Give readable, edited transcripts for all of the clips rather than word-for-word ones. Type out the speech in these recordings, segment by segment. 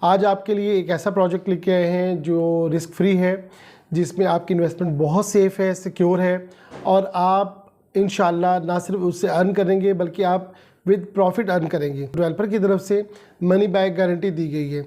आज आपके लिए एक ऐसा प्रोजेक्ट लेके आए हैं जो रिस्क फ्री है, जिसमें आपकी इन्वेस्टमेंट बहुत सेफ़ है, सिक्योर है और आप इंशाल्लाह ना सिर्फ उससे अर्न करेंगे बल्कि आप विद प्रॉफिट अर्न करेंगे। डेवलपर की तरफ से मनी बैक गारंटी दी गई है।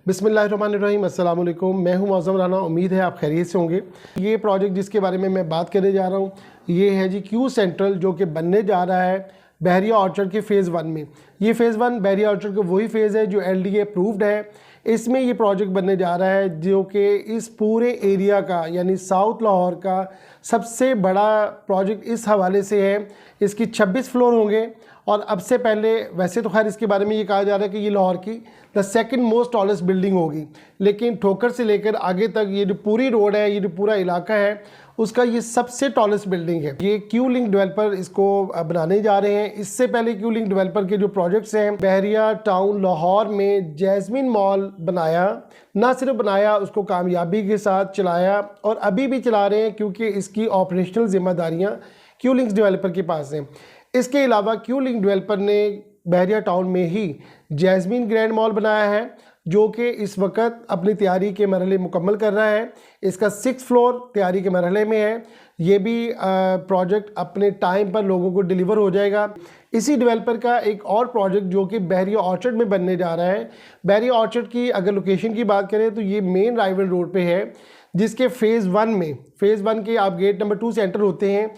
बिस्मिल्लाहिर्रहमानिर्रहीम, अस्सलाम वालेकुम। मैं हूं मौज़म राना। उम्मीद है आप खैरियत से होंगे। ये प्रोजेक्ट जिसके बारे में मैं बात करने जा रहा हूं ये है जी क्यू सेंट्रल, जो कि बनने जा रहा है बहरिया ऑर्चर्ड के फ़ेज़ 1 में। ये फ़ेज़ 1 बहरिया ऑर्चर्ड का वही फ़ेज़ है जो LDA अप्रूव्ड है। इसमें ये प्रोजेक्ट बनने जा रहा है जो कि इस पूरे एरिया का यानी साउथ लाहौर का सबसे बड़ा प्रोजेक्ट इस हवाले से है। इसकी 26 फ्लोर होंगे और अब से पहले वैसे तो खैर इसके बारे में ये कहा जा रहा है कि ये लाहौर की the second most tallest building होगी, लेकिन ठोकर से लेकर आगे तक ये जो पूरी रोड है, ये जो पूरा इलाका है, उसका ये सबसे टॉलेस्ट बिल्डिंग है। ये क्यू लिंक डेवलपर इसको बनाने जा रहे हैं। इससे पहले क्यू लिंक डेवलपर के जो प्रोजेक्ट्स हैं, बहरिया टाउन लाहौर में जैस्मिन मॉल बनाया, ना सिर्फ बनाया उसको कामयाबी के साथ चलाया और अभी भी चला रहे हैं क्योंकि इसकी ऑपरेशनल जिम्मेदारियाँ क्यू लिंक्स डेवलपर के पास हैं। इसके अलावा क्यू लिंक डेवलपर ने बहरिया टाउन में ही जैस्मिन ग्रैंड मॉल बनाया है जो कि इस वक्त अपनी तैयारी के मरहले मुकम्मल कर रहा है। इसका 6 फ्लोर तैयारी के मरहले में है। ये भी प्रोजेक्ट अपने टाइम पर लोगों को डिलीवर हो जाएगा। इसी डेवलपर का एक और प्रोजेक्ट जो कि बहरिया ऑर्चर्ड में बनने जा रहा है। बहरिया ऑर्चर्ड की अगर लोकेशन की बात करें तो ये मेन राइवल रोड पे है, जिसके फ़ेज़ 1 के आप गेट नंबर 2 से एंटर होते हैं।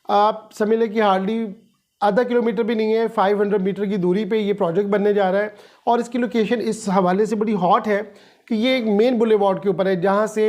आप समझ लें कि हार्डली आधा किलोमीटर भी नहीं है, 500 मीटर की दूरी पे ये प्रोजेक्ट बनने जा रहा है। और इसकी लोकेशन इस हवाले से बड़ी हॉट है कि ये एक मेन बुलेवार्ड के ऊपर है, जहाँ से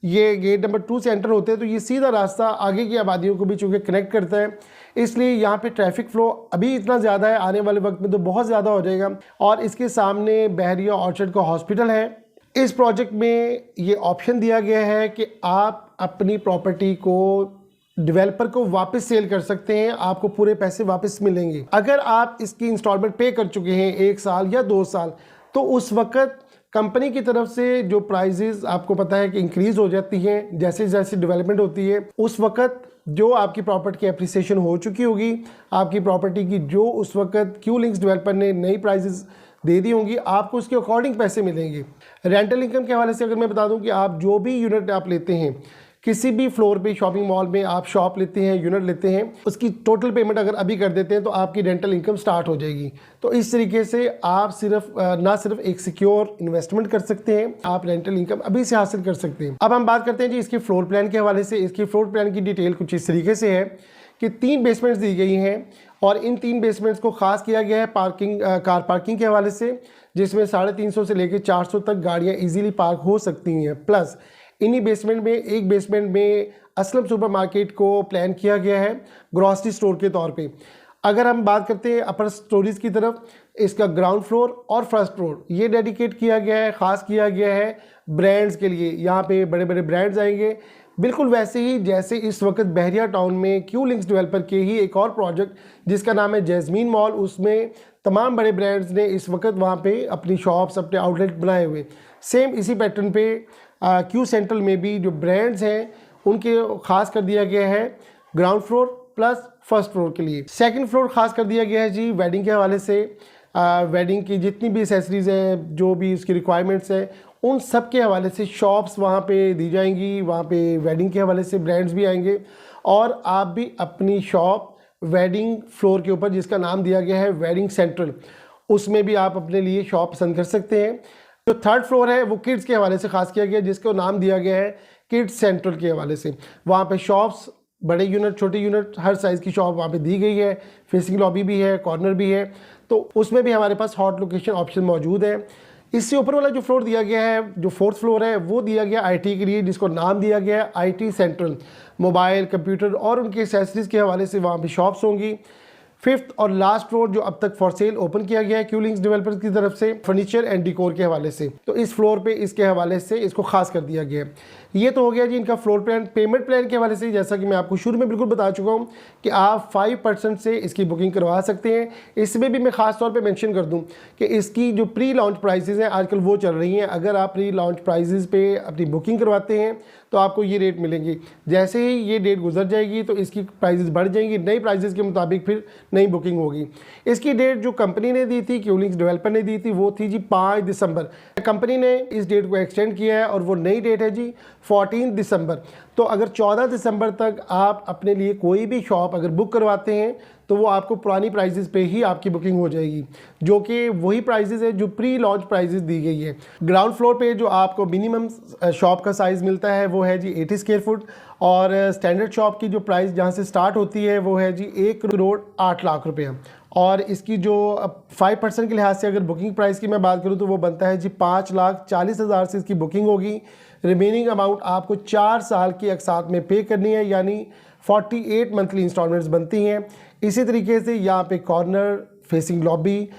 ये गेट नंबर 2 से एंटर होते हैं तो ये सीधा रास्ता आगे की आबादियों को भी चूँकि कनेक्ट करता है। इसलिए यहाँ पे ट्रैफिक फ़्लो अभी इतना ज़्यादा है, आने वाले वक्त में तो बहुत ज़्यादा हो जाएगा। और इसके सामने बहरिया ऑर्चर्ड का हॉस्पिटल है। इस प्रोजेक्ट में ये ऑप्शन दिया गया है कि आप अपनी प्रॉपर्टी को डेवलपर को वापस सेल कर सकते हैं, आपको पूरे पैसे वापस मिलेंगे। अगर आप इसकी इंस्टॉलमेंट पे कर चुके हैं 1 साल या 2 साल, तो उस वक्त कंपनी की तरफ से जो प्राइजेस आपको पता है कि इंक्रीज़ हो जाती हैं जैसे जैसे डेवलपमेंट होती है। उस वक्त जो आपकी प्रॉपर्टी की एप्रिसिएशन हो चुकी होगी, आपकी प्रॉपर्टी की जो उस वक्त क्यू लिंक्स डेवलपर ने नई प्राइजेस दे दी होंगी, आपको उसके अकॉर्डिंग पैसे मिलेंगे। रेंटल इनकम के हवाले से अगर मैं बता दूं कि आप जो भी यूनिट आप लेते हैं, किसी भी फ्लोर पे शॉपिंग मॉल में आप शॉप लेते हैं, यूनिट लेते हैं, उसकी टोटल पेमेंट अगर अभी कर देते हैं तो आपकी रेंटल इनकम स्टार्ट हो जाएगी। तो इस तरीके से आप ना सिर्फ एक सिक्योर इन्वेस्टमेंट कर सकते हैं, आप रेंटल इनकम अभी से हासिल कर सकते हैं। अब हम बात करते हैं जी इसके फ्लोर प्लान के हवाले से। इसकी फ्लोर प्लान की डिटेल कुछ इस तरीके से है कि 3 बेसमेंट्स दी गई हैं और इन 3 बेसमेंट्स को ख़ास किया गया है कार पार्किंग के हवाले से, जिसमें 350 से लेकर 400 तक गाड़ियाँ ईजीली पार्क हो सकती हैं। प्लस इन्हीं बेसमेंट में एक बेसमेंट में असलम सुपरमार्केट को प्लान किया गया है ग्रॉसरी स्टोर के तौर पे। अगर हम बात करते हैं अपर स्टोरीज की तरफ, इसका ग्राउंड फ्लोर और फर्स्ट फ्लोर ये डेडिकेट किया गया है, ख़ास किया गया है ब्रांड्स के लिए। यहाँ पे बड़े बड़े ब्रांड्स आएंगे, बिल्कुल वैसे ही जैसे इस वक्त बहरिया टाउन में क्यू लिंक्स डेवलपर के ही एक और प्रोजेक्ट जिसका नाम है जैस्मिन मॉल, उसमें तमाम बड़े ब्रांड्स ने इस वक्त वहाँ पे अपनी शॉप्स, अपने आउटलेट बनाए हुए। सेम इसी पैटर्न पे क्यू सेंट्रल में भी जो ब्रांड्स हैं उनके ख़ास कर दिया गया है ground floor plus first floor के लिए। सेकंड फ्लोर ख़ास कर दिया गया है जी वेडिंग के हवाले से। वेडिंग की जितनी भी एसेसरीज़ हैं, जो भी उसकी रिक्वायरमेंट्स हैं, उन सब के हवाले से शॉप्स वहाँ पे दी जाएंगी। वहाँ पे वेडिंग के हवाले से ब्रांड्स भी आएंगे और आप भी अपनी शॉप वेडिंग फ्लोर के ऊपर, जिसका नाम दिया गया है वेडिंग सेंट्रल, उसमें भी आप अपने लिए शॉप पसंद कर सकते हैं। जो थर्ड फ्लोर है वो किड्स के हवाले से ख़ास किया गया है, जिसको नाम दिया गया है किड्स सेंट्रल के हवाले से। वहाँ पे शॉप्स, बड़े यूनिट, छोटे यूनिट, हर साइज़ की शॉप वहाँ पे दी गई है। फेसिंग लॉबी भी है, कॉर्नर भी है, तो उसमें भी हमारे पास हॉट लोकेशन ऑप्शन मौजूद है। इससे ऊपर वाला जो फ्लोर दिया गया है, जो 4th फ्लोर है, वो दिया गया IT के लिए, जिसको नाम दिया गया है IT सेंट्रल। मोबाइल, कंप्यूटर और उनके एक्सेसरीज़ के हवाले से वहाँ पे शॉप्स होंगी। 5th और लास्ट फ्लोर जो अब तक फॉर सेल ओपन किया गया है क्यू लिंक्स डेवलपर्स की तरफ से, फर्नीचर एंड डिकोर के हवाले से, तो इस फ्लोर पे इसके हवाले से इसको खास कर दिया गया है। ये तो हो गया जी इनका फ्लोर प्लान। पेमेंट प्लान के हवाले से जैसा कि मैं आपको शुरू में बिल्कुल बता चुका हूँ कि आप 5% से इसकी बुकिंग करवा सकते हैं। इसमें भी मैं ख़ास तौर पे मेंशन कर दूँ कि इसकी जो प्री लॉन्च प्राइसेस हैं आजकल वो चल रही हैं। अगर आप प्री लॉन्च प्राइसेस पे अपनी बुकिंग करवाते हैं तो आपको ये रेट मिलेंगे। जैसे ही ये डेट गुजर जाएगी तो इसकी प्राइजेस बढ़ जाएंगी, नई प्राइजेस के मुताबिक फिर नई बुकिंग होगी। इसकी डेट जो कंपनी ने दी थी, क्यूलिंग्स डेवलपर ने दी थी, वो थी जी 5 दिसंबर। कंपनी ने इस डेट को एक्सटेंड किया है और वो नई डेट है जी 14 दिसंबर। तो अगर 14 दिसंबर तक आप अपने लिए कोई भी शॉप अगर बुक करवाते हैं तो वो आपको पुरानी प्राइजेस पे ही आपकी बुकिंग हो जाएगी, जो कि वही प्राइजेस है जो प्री लॉन्च प्राइजेस दी गई है। ग्राउंड फ्लोर पे जो आपको मिनिमम शॉप का साइज़ मिलता है वो है जी 80 स्क्वायर फुट, और स्टैंडर्ड शॉप की जो प्राइस जहाँ से स्टार्ट होती है वो है जी 1 करोड़ 8 लाख रुपया। और इसकी जो 5% के लिहाज से अगर बुकिंग प्राइस की मैं बात करूँ तो वो बनता है जी 5,40,000 से इसकी बुकिंग होगी। रिमेनिंग अमाउंट आपको 4 साल की अकसात में पे करनी है, यानी 48 मंथली इंस्टॉलमेंट्स बनती हैं। इसी तरीके से यहाँ पे कॉर्नर, फेसिंग लॉबी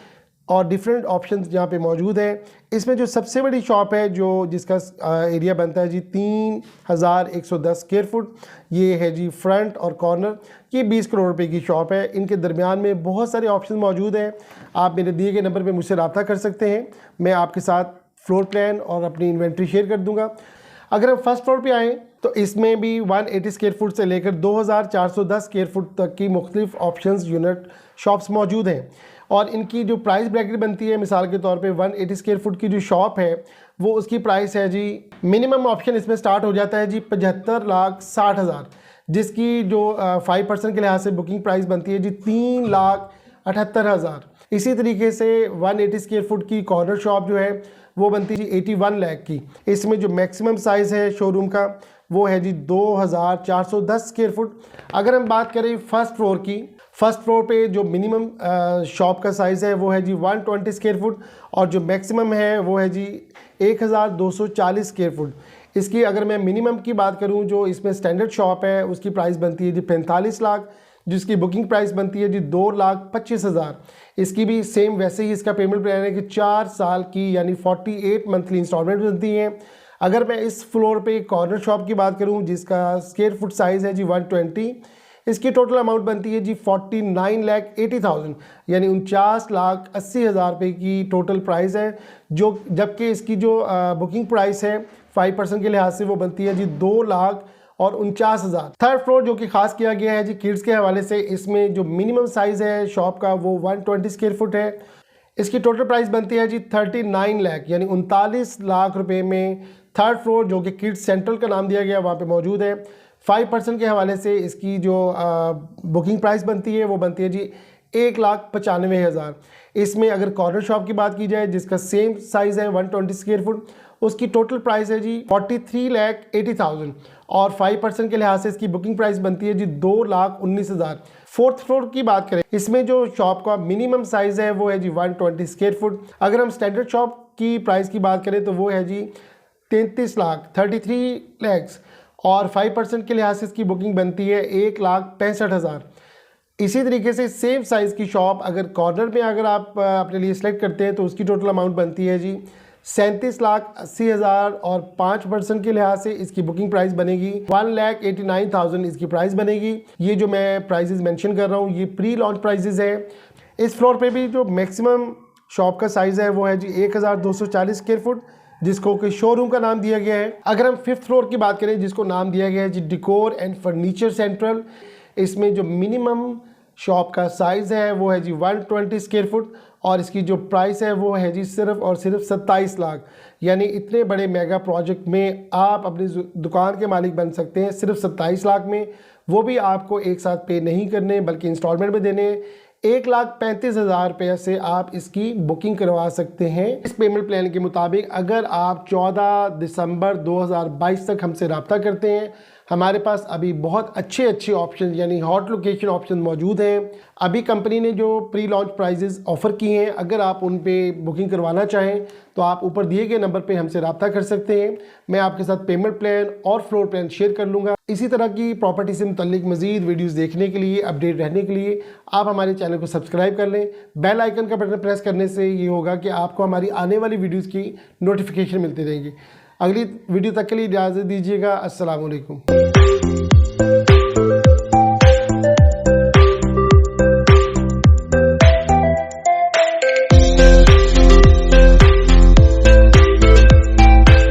और डिफरेंट ऑप्शंस यहाँ पे मौजूद हैं। इसमें जो सबसे बड़ी शॉप है जो जिसका एरिया बनता है जी 3,110 स्क्वायर फुट, ये है जी फ्रंट और कॉर्नर। ये 20 करोड़ रुपए की शॉप है। इनके दरमियान में बहुत सारे ऑप्शन मौजूद हैं। आप मेरे दिए गए नंबर पे मुझसे रब्ता कर सकते हैं, मैं आपके साथ फ्लोर प्लान और अपनी इन्वेंट्री शेयर कर दूंगा। अगर हम फर्स्ट फ्लोर पे आएँ तो इसमें भी 180 स्क्वायर फुट से लेकर 2,410 स्क्वायर फुट तक की मुख्तलिफ ऑप्शंस यूनिट शॉप्स मौजूद हैं। और इनकी जो प्राइस ब्रैकेट बनती है, मिसाल के तौर पे 180 स्क्वायर फुट की जो शॉप है वो उसकी प्राइस है जी, मिनिमम ऑप्शन इसमें स्टार्ट हो जाता है जी 75,60,000, जिसकी जो 5% के लिहाज से बुकिंग प्राइस बनती है जी 3,78,000। इसी तरीके से 180 स्क्वायर फुट की कॉर्नर शॉप जो है वो बनती है जी 81 लाख की। इसमें जो मैक्सिमम साइज़ है शोरूम का वो है जी 2,410 स्क्वायर फुट। अगर हम बात करें फर्स्ट फ्लोर की, फर्स्ट फ्लोर पे जो मिनिमम शॉप का साइज़ है वो है जी 120 स्क्वायर फुट, और जो मैक्सिमम है वो है जी 1,240 स्क्वायर फुट। इसकी अगर मैं मिनिमम की बात करूं, जो इसमें स्टैंडर्ड शॉप है उसकी प्राइस बनती है जी 45 लाख, जिसकी बुकिंग प्राइस बनती है जी 2,25,000। इसकी भी सेम वैसे ही इसका पेमेंट प्लान है कि 4 साल की यानी 48 मंथली इंस्टॉलमेंट बनती हैं। अगर मैं इस फ्लोर पे कॉर्नर शॉप की बात करूं जिसका स्क्वायर फुट साइज़ है जी 120, इसकी टोटल अमाउंट बनती है जी 49,80,000, यानी 49,80,000 रुपये की टोटल प्राइस है। जो जबकि इसकी जो बुकिंग प्राइस है 5% के लिहाज से वो बनती है जी 2,49,000। थर्ड फ्लोर जो कि खास किया गया है जी किड्स के हवाले से, इसमें जो मिनिमम साइज़ है शॉप का वो 120 स्क्वायर फुट है। इसकी टोटल प्राइस बनती है जी 39 लाख, यानी 39 लाख रुपए में थर्ड फ्लोर जो कि किड्स सेंट्रल का नाम दिया गया वहाँ पे मौजूद है। 5% के हवाले से इसकी जो बुकिंग प्राइस बनती है वो बनती है जी 1,95,000। इसमें अगर कॉर्नर शॉप की बात की जाए जिसका सेम साइज़ है 120 स्क्वायर फुट, उसकी टोटल प्राइस है जी 43,80,000, और 5% के लिहाज से इसकी बुकिंग प्राइस बनती है जी 2,19,000। फोर्थ फ्लोर की बात करें, इसमें जो शॉप का मिनिमम साइज़ है वो है जी 120 स्क्वायर फुट। अगर हम स्टैंडर्ड शॉप की प्राइस की बात करें तो वो है जी 33 लाख 33 लैक्स, और 5% के लिहाज से इसकी बुकिंग बनती है 1,65,000। इसी तरीके से सेम साइज़ की शॉप अगर कॉर्नर में अगर आप अपने लिए सेलेक्ट करते हैं तो उसकी टोटल अमाउंट बनती है जी 37,80,000, और 5% के लिहाज से इसकी बुकिंग प्राइस बनेगी 1,89,000 इसकी प्राइस बनेगी। ये जो मैं प्राइजेस मेंशन कर रहा हूँ ये प्री लॉन्च प्राइजेस है। इस फ्लोर पे भी जो मैक्सिमम शॉप का साइज़ है वो है जी 1,240 स्क्वायर फुट, जिसको कि शोरूम का नाम दिया गया है। अगर हम फिफ्थ फ्लोर की बात करें जिसको नाम दिया गया है जी डेकोर एंड फर्नीचर सेंट्रल, इसमें जो मिनिमम शॉप का साइज़ है वो है जी 120 स्क्वायर फुट, और इसकी जो प्राइस है वो है जी सिर्फ और सिर्फ 27 लाख। यानी इतने बड़े मेगा प्रोजेक्ट में आप अपनी दुकान के मालिक बन सकते हैं सिर्फ 27 लाख में, वो भी आपको एक साथ पे नहीं करने बल्कि इंस्टॉलमेंट में देने। 1,35,000 रुपये से आप इसकी बुकिंग करवा सकते हैं। इस पेमेंट प्लान के मुताबिक अगर आप 14 दिसंबर 2022 तक हमसे रब्ता करते हैं, हमारे पास अभी बहुत अच्छे ऑप्शन यानी हॉट लोकेशन ऑप्शन मौजूद हैं। अभी कंपनी ने जो प्री लॉन्च प्राइजेस ऑफ़र किए हैं, अगर आप उन पे बुकिंग करवाना चाहें तो आप ऊपर दिए गए नंबर पे हमसे रब्ता कर सकते हैं। मैं आपके साथ पेमेंट प्लान और फ्लोर प्लान शेयर कर लूँगा। इसी तरह की प्रॉपर्टी से मुतल्लिक मज़ीद वीडियोस देखने के लिए, अपडेट रहने के लिए आप हमारे चैनल को सब्सक्राइब कर लें। बेल आइकन का बटन प्रेस करने से ये होगा कि आपको हमारी आने वाली वीडियोज़ की नोटिफिकेशन मिलती रहेंगी। अगली वीडियो तक के लिए इजाज़त दीजिएगा। अस्सलाम वालेकुम।